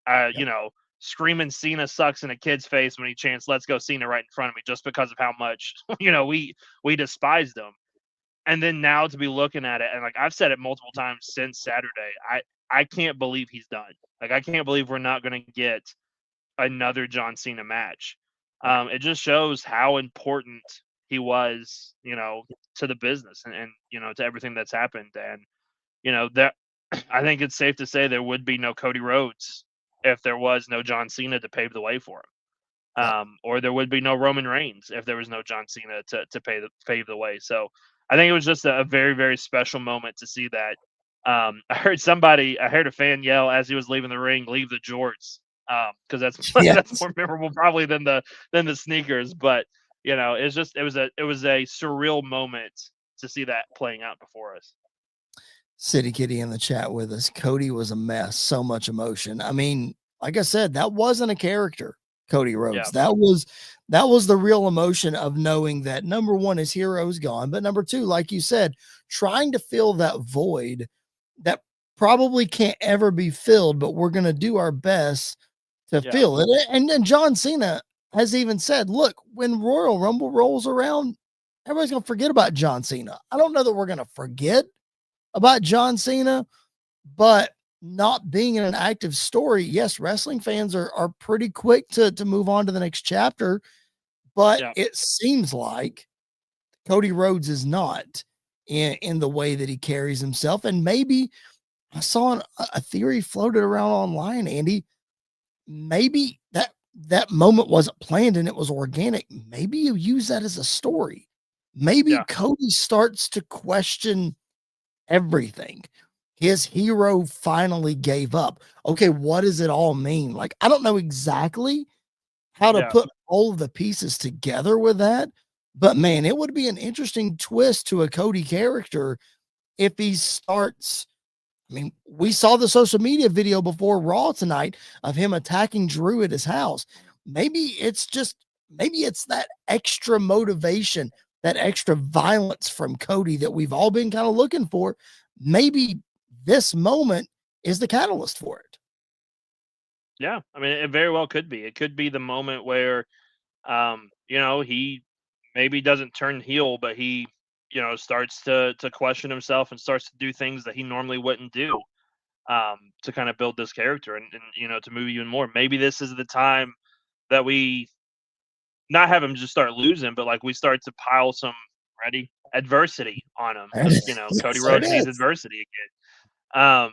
Yep. Screaming Cena sucks in a kid's face when he chants "Let's go Cena" right in front of me, just because of how much we despised him. And then now to be looking at it, and like I've said it multiple times since Saturday, I can't believe he's done. Like I can't believe we're not going to get another John Cena match. It just shows how important he was, to the business and to everything that's happened. And that I think it's safe to say there would be no Cody Rhodes if there was no John Cena to pave the way for him. Yep. Or there would be no Roman Reigns if there was no John Cena to pave the way. So I think it was just a very, very special moment to see that. I heard a fan yell as he was leaving the ring, "Leave the jorts," because that's that's Yes. more memorable probably than the sneakers. But it was a surreal moment to see that playing out before us. City Kitty in the chat with us. Cody was a mess. So much emotion. I mean, like I said, that wasn't a character, Cody Rhodes. Yeah. That was the real emotion of knowing that number one, his hero's gone, but number two, like you said, trying to fill that void that probably can't ever be filled, but we're gonna do our best to Yeah. fill it. And then John Cena has even said, look, when Royal Rumble rolls around, everybody's gonna forget about John Cena. I don't know that we're gonna forget about John Cena, but not being in an active story, yes, wrestling fans are pretty quick to move on to the next chapter, but Yeah. it seems like Cody Rhodes is not in the way that he carries himself. And maybe I saw a theory floated around online, Andy. Maybe that moment wasn't planned and it was organic. Maybe you use that as a story. Maybe Yeah. Cody starts to question everything. His hero finally gave up. Okay, what does it all mean? Like, I don't know exactly how to Yeah. put all of the pieces together with that, but man, it would be an interesting twist to a Cody character if he starts. I mean, we saw the social media video before Raw tonight of him attacking Drew at his house. Maybe it's that extra motivation, that extra violence from Cody that we've all been kind of looking for. Maybe this moment is the catalyst for it. Yeah, I mean, it very well could be. It could be the moment where, he maybe doesn't turn heel, but he, starts to question himself and starts to do things that he normally wouldn't do, to kind of build this character and to move even more. Maybe this is the time that we not have him just start losing, but like we start to pile some ready adversity on him because Cody Yes, there it Rhodes needs is. adversity again.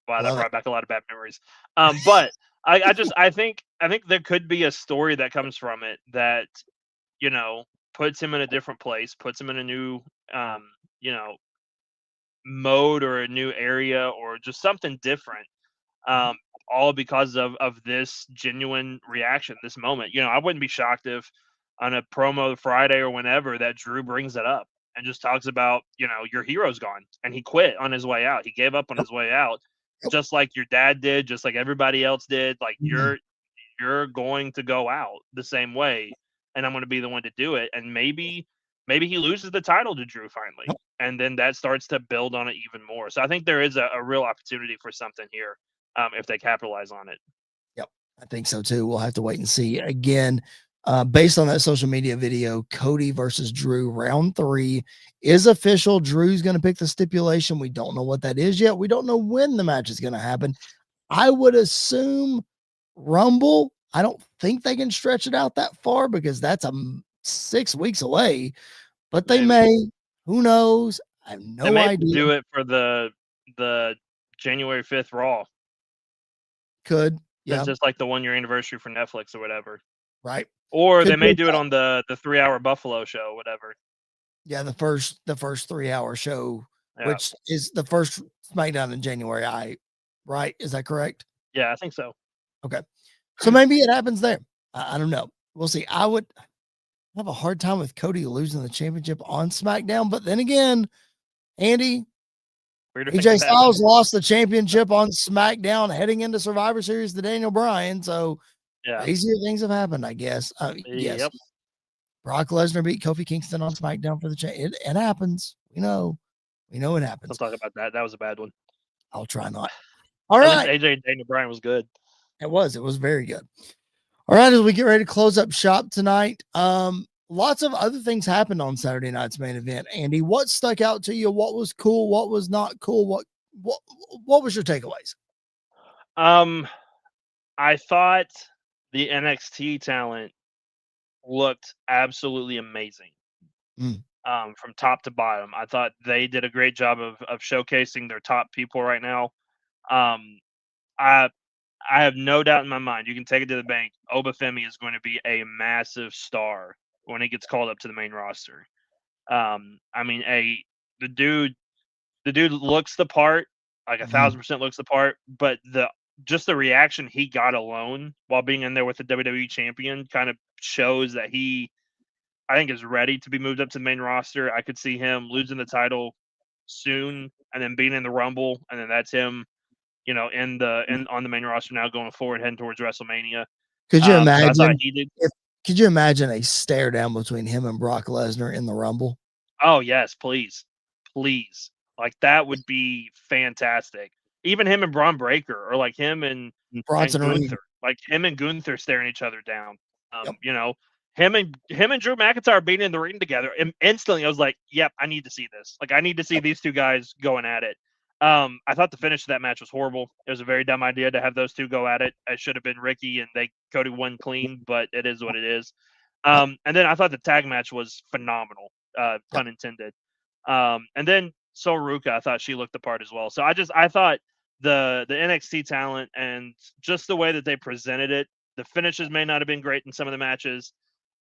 Wow, that Love it. brought back a lot of bad memories. But I think there could be a story that comes from it that you know puts him in a different place, puts him in a new um, you know mode or a new area or just something different. Mhm. Um, all because of this genuine reaction, this moment. I wouldn't be shocked if on a promo Friday or whenever that Drew brings it up and just talks about, your hero's gone and he quit on his way out. He gave up on Yep, his way out, yep. just like your dad did, just like everybody else did. Like Mhm. you're going to go out the same way, and I'm going to be the one to do it. And maybe he loses the title to Drew finally, Yep, and then that starts to build on it even more. So I think there is a real opportunity for something here, if they capitalize on it. yep. I think so too. We'll have to wait and see. Again, based on that social media video, Cody versus Drew, round 3 is official. Drew's going to pick the stipulation. We don't know what that is yet. We don't know when the match is going to happen. I would assume Rumble. I don't think they can stretch it out that far because that's 6 weeks away, but they Maybe may. Who knows? I have they no may idea. do it for the January 5th Raw, Could. since Yeah. it's like the 1 year anniversary for Netflix or whatever. Right. Or they Could may do do it that. on the 3 hour Buffalo show, whatever. Yeah, the first 3-hour show, Yeah, which is the first SmackDown in January. Right? Is that correct? yeah, I think so. Okay. So maybe it happens there. I don't know. We'll see. I would have a hard time with Cody losing the championship on SmackDown, but then again, Andy, Weirder things AJ have happened. Styles lost the championship on SmackDown heading into Survivor Series to Daniel Bryan. So Yeah. crazier things have happened, I guess. Yes, Yep. Brock Lesnar beat Kofi Kingston on SmackDown for the it happens. We know. We know it Don't happens. talk about that. That was a bad one. I'll try not. All At least right. AJ and Daniel Bryan was good. It was very good. All right, as we get ready to close up shop tonight, lots of other things happened on Saturday night's main event. Andy, what stuck out to you? What was cool? What was not cool? What what was your takeaways? Um, I thought the NXT talent looked absolutely amazing. Mm. From top to bottom, I thought they did a great job of showcasing their top people right now. Um, I I have no doubt in my mind. You can take it to the bank. Obafemi is going to be a massive star when he gets called up to the main roster. I mean, the dude the dude looks the part, like Mhm. 1,000% looks the part, but the reaction he got alone while being in there with the WWE champion kind of shows that he, I think, is ready to be moved up to the main roster. I could see him losing the title soon and then being in the Rumble, and then that's him, in on the main roster now going forward, heading towards WrestleMania. Could you So I thought imagine he did. if could you imagine a stare down between him and Brock Lesnar in the Rumble? Oh yes, please, please. Like that would be fantastic. Even him and Braun Breaker, or like him and Bronson Reed. Gunther, like him and Gunther staring each other down. Yep. Him and Drew McIntyre being in the ring together, and instantly I was like, "Yep, I need to see this. Like, I need to see Yep. these two guys going at it." I thought the finish of that match was horrible. It was a very dumb idea to have those two go at it. It should have been Ricky, and Cody won clean, but it is what it is. Yep. And then I thought the tag match was phenomenal, Yep. pun intended. And then Ruka, I thought she looked the part as well. So I thought the NXT talent and just the way that they presented it, the finishes may not have been great in some of the matches,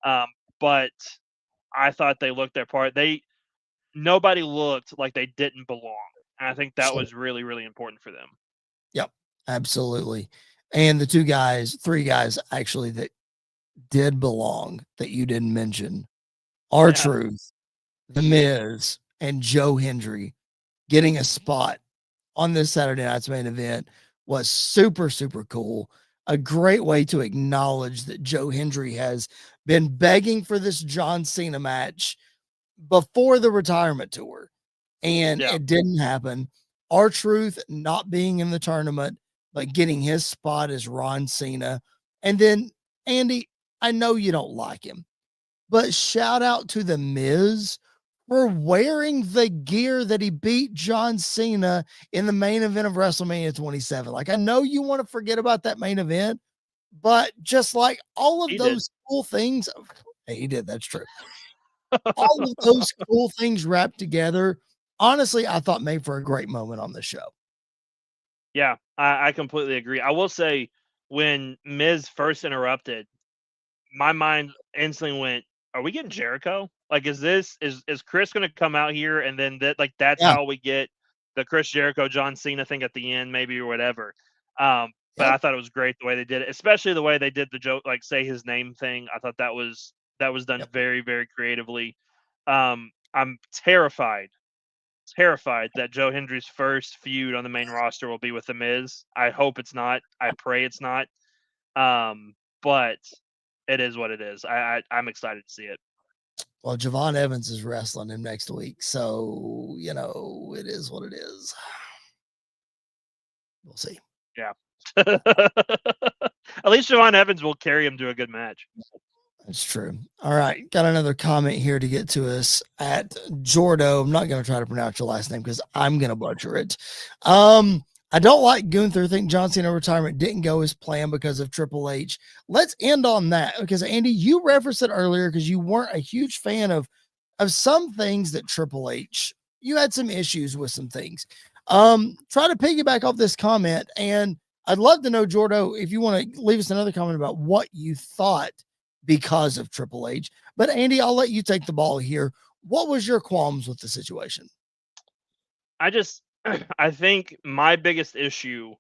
um, but I thought they looked their part. Nobody looked like they didn't belong, and I think that Sure. was really, really important for them. Yep. Absolutely. And the 3 guys actually that did belong that you didn't mention, Yeah, R-Truth, The Miz, and Joe Hendry getting a spot on this Saturday night's main event was super, super cool. A great way to acknowledge that Joe Hendry has been begging for this John Cena match before the retirement tour, and yeah, it didn't happen. R-Truth not being in the tournament like getting his spot as Ron Cena. And then, Andy, I know you don't like him, but shout out to The Miz for wearing the gear that he beat John Cena in the main event of WrestleMania 27. Like, I know you want to forget about that main event, but just like all of He did. those cool things, hey, he did, that's true. All of those cool things wrapped together, honestly, I thought made for a great moment on the show. Yeah, I completely agree. I will say when Miz first interrupted, my mind instantly went, "Are we getting Jericho? Like, is Chris going to come out here and then that's Yeah. how we get the Chris Jericho John Cena thing at the end, maybe or whatever." But Yep. I thought it was great the way they did it, especially the way they did the joke, like say his name thing. I thought that was done Yep. very very creatively. I'm terrified that Joe Hendry's first feud on the main roster will be with The Miz. I hope it's not. I pray it's not. But it is what it is. I'm excited to see it. Well, Javon Evans is wrestling him next week. So, it is what it is. We'll see. Yeah. At least Javon Evans will carry him to a good match. That's true. All right. Got another comment here to get to us at Jordo. I'm not going to try to pronounce your last name because I'm going to butcher it. I don't like Gunther. Think John Cena retirement didn't go as planned because of Triple H. Let's end on that because Andy, you referenced it earlier because you weren't a huge fan of some things that Triple H. You had some issues with some things. Try to piggyback off this comment, and I'd love to know, Jordo, if you want to leave us another comment about what you thought because of Triple H. But Andy, I'll let you take the ball here. What was your qualms with the situation? I think my biggest issue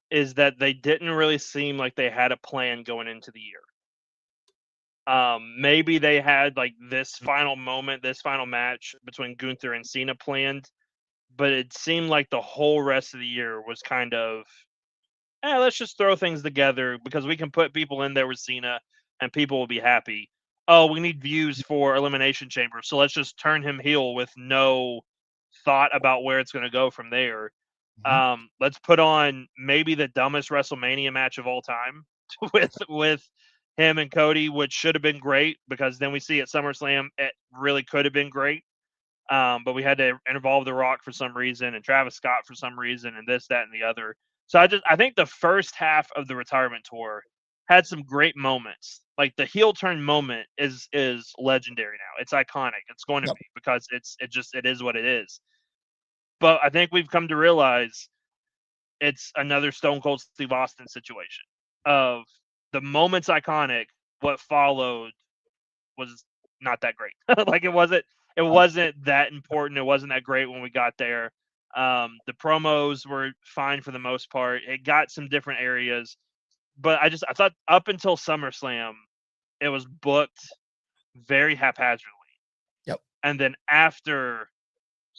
is that they didn't really seem like they had a plan going into the year. Maybe they had like this final moment, this final match between Gunther and Cena planned, but it seemed like the whole rest of the year was kind of, let's just throw things together because we can put people in there with Cena and people will be happy. Oh, we need views for Elimination Chamber, so let's just turn him heel with no thought about where it's going to go from there. Let's put on maybe the dumbest WrestleMania match of all time with him and Cody, which should have been great because then we see at SummerSlam it really could have been great. But we had to involve The Rock for some reason and Travis Scott for some reason and this, that, and the other. So I think the first half of the retirement tour had some great moments. Like the heel turn moment is legendary now. It's iconic. It's going to be because it is what it is. But I think we've come to realize it's another Stone Cold Steve Austin situation of the moment's iconic. What followed was not that great. Like it wasn't that important. It wasn't that great when we got there. The promos were fine for the most part. It got some different areas, but I thought up until SummerSlam, it was booked very haphazardly. Yep. And then after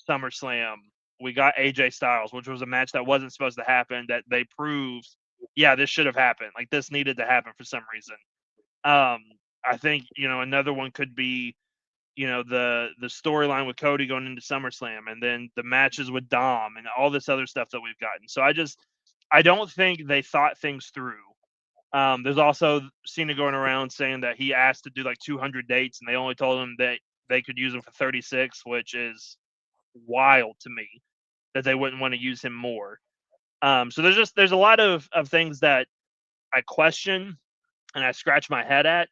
SummerSlam, we got AJ Styles, which was a match that wasn't supposed to happen. That they proved, yeah, this should have happened. Like this needed to happen for some reason. I think another one could be the storyline with Cody going into SummerSlam, and then the matches with Dom and all this other stuff that we've gotten. So I don't think they thought things through. There's also Cena going around saying that he asked to do like 200 dates, and they only told him that they could use him for 36, which is wild to me that they wouldn't want to use him more. So there's a lot of things that I question and I scratch my head at,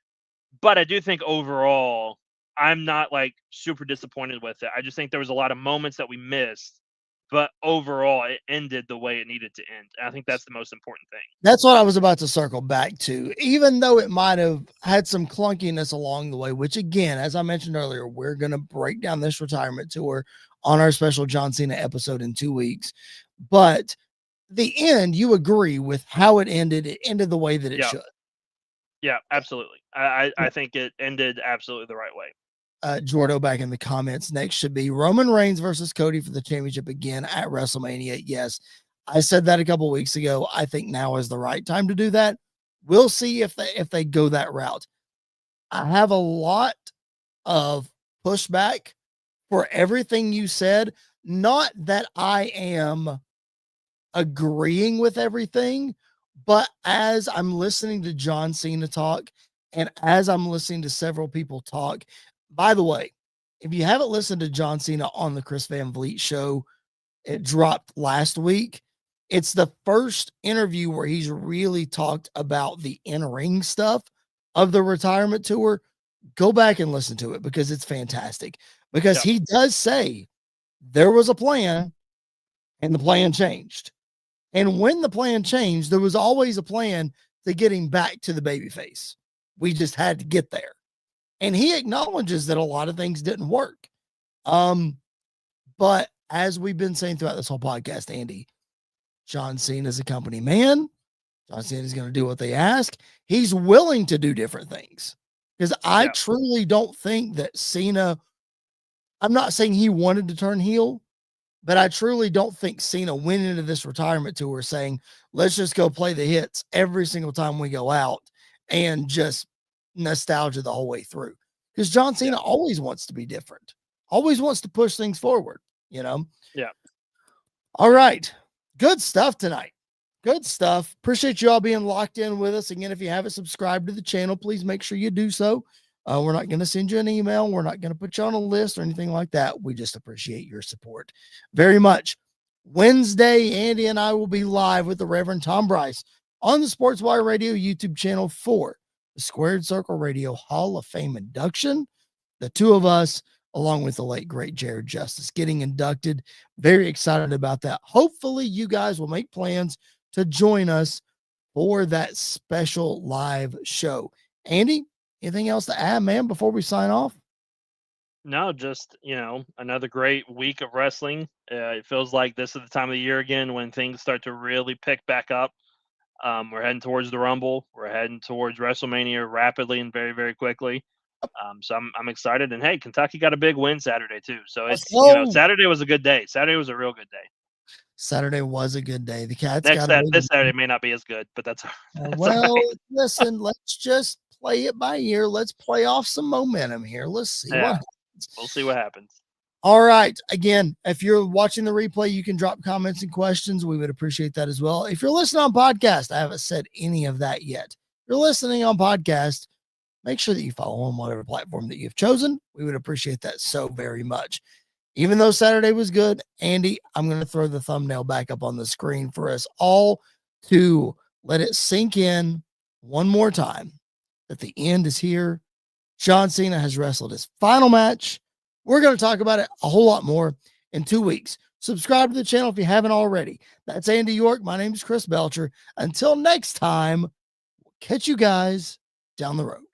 but I do think overall I'm not like super disappointed with it. I just think there was a lot of moments that we missed, but overall it ended the way it needed to end. And I think that's the most important thing. That's what I was about to circle back to. Even though it might have had some clunkiness along the way, which again, as I mentioned earlier, we're going to break down this retirement tour on our special John Cena episode in 2 weeks. But the end, you agree with how it ended. It ended the way that it should. Yeah, absolutely. I think it ended absolutely the right way. Jordo back in the comments. Next should be Roman Reigns versus Cody for the championship again at WrestleMania. Yes, I said that a couple weeks ago. I think now is the right time to do that. We'll see if they go that route. I have a lot of pushback for everything you said. Not that I am agreeing with everything. But as I'm listening to John Cena talk, and as I'm listening to several people talk, by the way, if you haven't listened to John Cena on the Chris Van Vliet show, it dropped last week. It's the first interview where he's really talked about the in-ring stuff of the retirement tour. Go back and listen to it because it's fantastic. Because he does say there was a plan and the plan changed. And when the plan changed, there was always a plan to getting back to the babyface. We just had to get there. And he acknowledges that a lot of things didn't work. But as we've been saying throughout this whole podcast, Andy, John Cena is a company man. John Cena is going to do what they ask. He's willing to do different things because I truly don't think that Cena, I'm not saying he wanted to turn heel, but I truly don't think Cena went into this retirement tour saying, let's just go play the hits every single time we go out and just nostalgia the whole way through. Because John Cena always wants to be different, always wants to push things forward, you know? Yeah. All right. Good stuff tonight. Good stuff. Appreciate you all being locked in with us. Again, if you haven't subscribed to the channel, please make sure you do so. We're not going to send you an email. We're not going to put you on a list or anything like that. We just appreciate your support very much. Wednesday, Andy and I will be live with the Reverend Tom Bryce on the Sports Wire Radio YouTube channel for the Squared Circle Radio Hall of Fame induction. The two of us, along with the late, great Jared Justice, getting inducted. Very excited about that. Hopefully you guys will make plans to join us for that special live show. Andy, anything else to add, man, before we sign off? No, just, another great week of wrestling. It feels like this is the time of the year again when things start to really pick back up. We're heading towards the Rumble. We're heading towards WrestleMania rapidly and very, very quickly. So I'm excited. And hey, Kentucky got a big win Saturday too. So it's, Saturday was a good day. Saturday was a real good day. Saturday was a good day. The Cats this Saturday may not be as good, but that's well, all right. Listen, let's just play it by ear. Let's play off some momentum here. Let's see what happens. We'll see what happens. All right. Again, if you're watching the replay, you can drop comments and questions. We would appreciate that as well. If you're listening on podcast, I haven't said any of that yet. If you're listening on podcast, make sure that you follow on whatever platform that you've chosen. We would appreciate that so very much. Even though Saturday was good, Andy, I'm going to throw the thumbnail back up on the screen for us all to let it sink in one more time that the end is here. John Cena has wrestled his final match. We're going to talk about it a whole lot more in 2 weeks. Subscribe to the channel if you haven't already. That's Andy York. My name is Chris Belcher. Until next time, we'll catch you guys down the road.